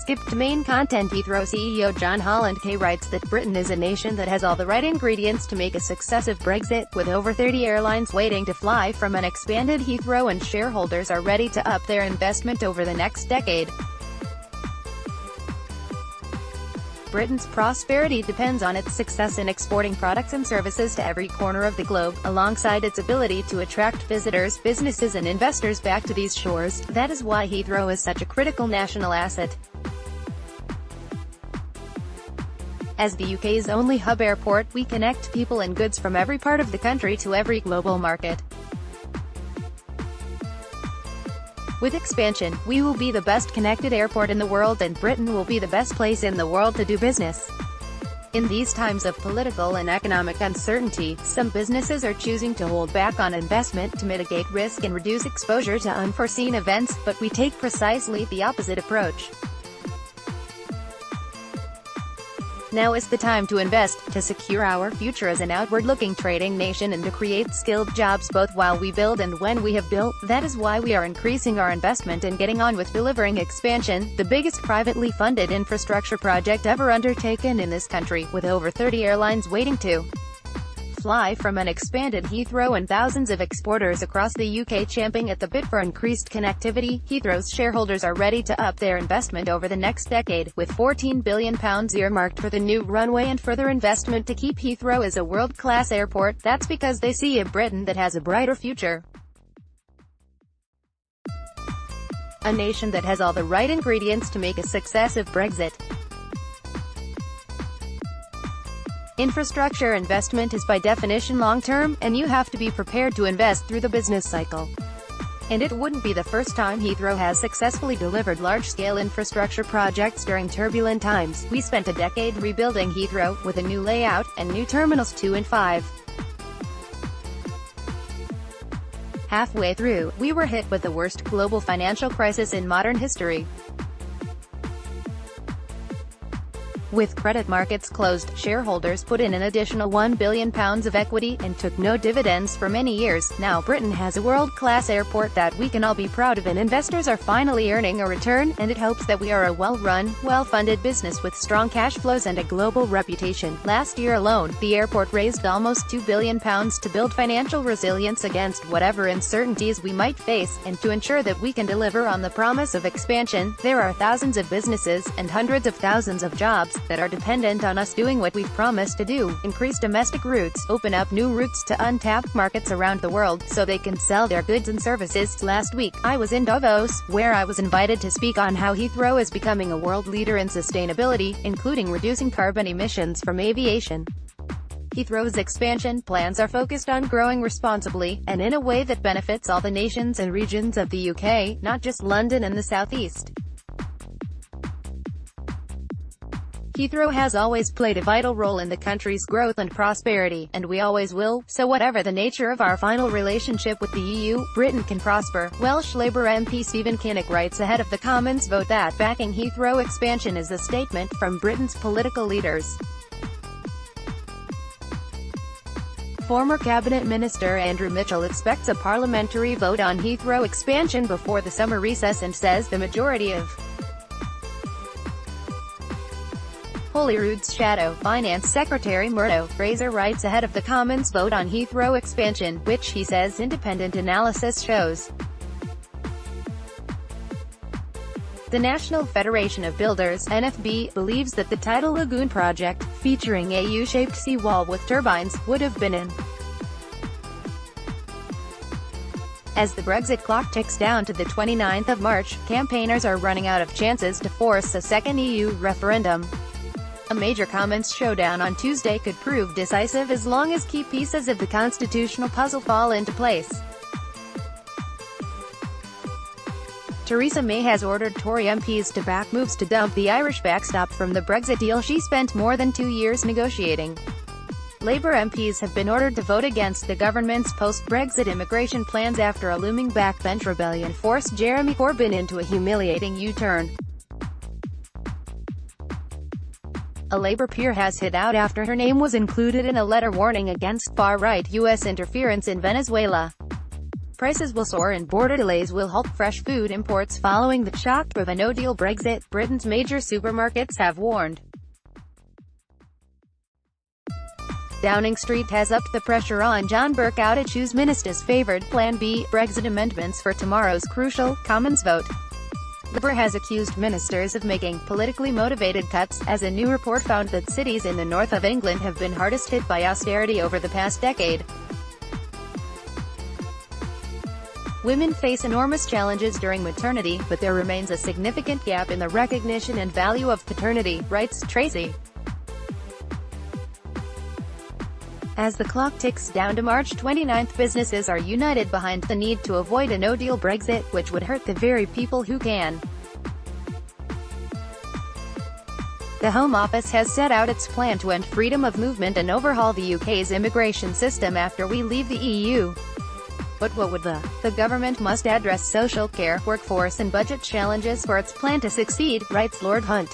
Skip to main content. Heathrow CEO John Holland-Kaye writes that Britain is a nation that has all the right ingredients to make a success of Brexit, with over 30 airlines waiting to fly from an expanded Heathrow, and shareholders are ready to up their investment over the next decade. Britain's prosperity depends on its success in exporting products and services to every corner of the globe, alongside its ability to attract visitors, businesses and investors back to these shores. That is why Heathrow is such a critical national asset. As the UK's only hub airport, we connect people and goods from every part of the country to every global market. With expansion, we will be the best connected airport in the world, and Britain will be the best place in the world to do business. In these times of political and economic uncertainty, some businesses are choosing to hold back on investment to mitigate risk and reduce exposure to unforeseen events, but we take precisely the opposite approach. Now is the time to invest, to secure our future as an outward-looking trading nation, and to create skilled jobs both while we build and when we have built. That is why we are increasing our investment and getting on with delivering expansion, the biggest privately funded infrastructure project ever undertaken in this country, with over 30 airlines waiting to fly from an expanded Heathrow and thousands of exporters across the UK champing at the bit for increased connectivity. Heathrow's shareholders are ready to up their investment over the next decade, with £14 billion earmarked for the new runway and further investment to keep Heathrow as a world-class airport. That's because they see a Britain that has a brighter future. A nation that has all the right ingredients to make a success of Brexit. Infrastructure investment is by definition long-term, and you have to be prepared to invest through the business cycle. And it wouldn't be the first time Heathrow has successfully delivered large-scale infrastructure projects during turbulent times. We spent a decade rebuilding Heathrow, with a new layout, and new Terminals 2 and 5. Halfway through, we were hit with the worst global financial crisis in modern history. With credit markets closed, shareholders put in an additional £1 billion of equity, and took no dividends for many years. Now Britain has a world-class airport that we can all be proud of, and investors are finally earning a return, and it hopes that we are a well-run, well-funded business with strong cash flows and a global reputation. Last year alone, the airport raised almost £2 billion to build financial resilience against whatever uncertainties we might face, and to ensure that we can deliver on the promise of expansion. There are thousands of businesses, and hundreds of thousands of jobs, that are dependent on us doing what we've promised to do: increase domestic routes, open up new routes to untapped markets around the world, so they can sell their goods and services. Last week, I was in Davos, where I was invited to speak on how Heathrow is becoming a world leader in sustainability, including reducing carbon emissions from aviation. Heathrow's expansion plans are focused on growing responsibly, and in a way that benefits all the nations and regions of the UK, not just London and the South East. Heathrow has always played a vital role in the country's growth and prosperity, and we always will, so whatever the nature of our final relationship with the EU, Britain can prosper. Welsh Labour MP Stephen Kinnock writes ahead of the Commons vote that backing Heathrow expansion is a statement from Britain's political leaders. Former Cabinet Minister Andrew Mitchell expects a parliamentary vote on Heathrow expansion before the summer recess, and says the majority of Holyrood's shadow Finance Secretary Murdo Fraser writes ahead of the Commons vote on Heathrow expansion, which he says independent analysis shows the National Federation of Builders (NFB) believes that the Tidal Lagoon project, featuring a U-shaped seawall with turbines, would have been in. As the Brexit clock ticks down to the 29th of March, campaigners are running out of chances to force a second EU referendum. A major Commons showdown on Tuesday could prove decisive as long as key pieces of the constitutional puzzle fall into place. Theresa May has ordered Tory MPs to back moves to dump the Irish backstop from the Brexit deal she spent more than 2 years negotiating. Labour MPs have been ordered to vote against the government's post-Brexit immigration plans after a looming backbench rebellion forced Jeremy Corbyn into a humiliating U-turn. A Labour peer has hit out after her name was included in a letter warning against far-right U.S. interference in Venezuela. Prices will soar and border delays will halt fresh food imports following the shock of a no-deal Brexit, Britain's major supermarkets have warned. Downing Street has upped the pressure on John Bercow to choose ministers' favoured Plan B Brexit amendments for tomorrow's crucial Commons vote. Labour has accused ministers of making politically motivated cuts, as a new report found that cities in the north of England have been hardest hit by austerity over the past decade. Women face enormous challenges during maternity, but there remains a significant gap in the recognition and value of paternity, writes Tracy. As the clock ticks down to March 29, businesses are united behind the need to avoid a no-deal Brexit, which would hurt the very people who can. The Home Office has set out its plan to end freedom of movement and overhaul the UK's immigration system after we leave the EU. But what would the government must address social care, workforce and budget challenges for its plan to succeed, writes Lord Hunt.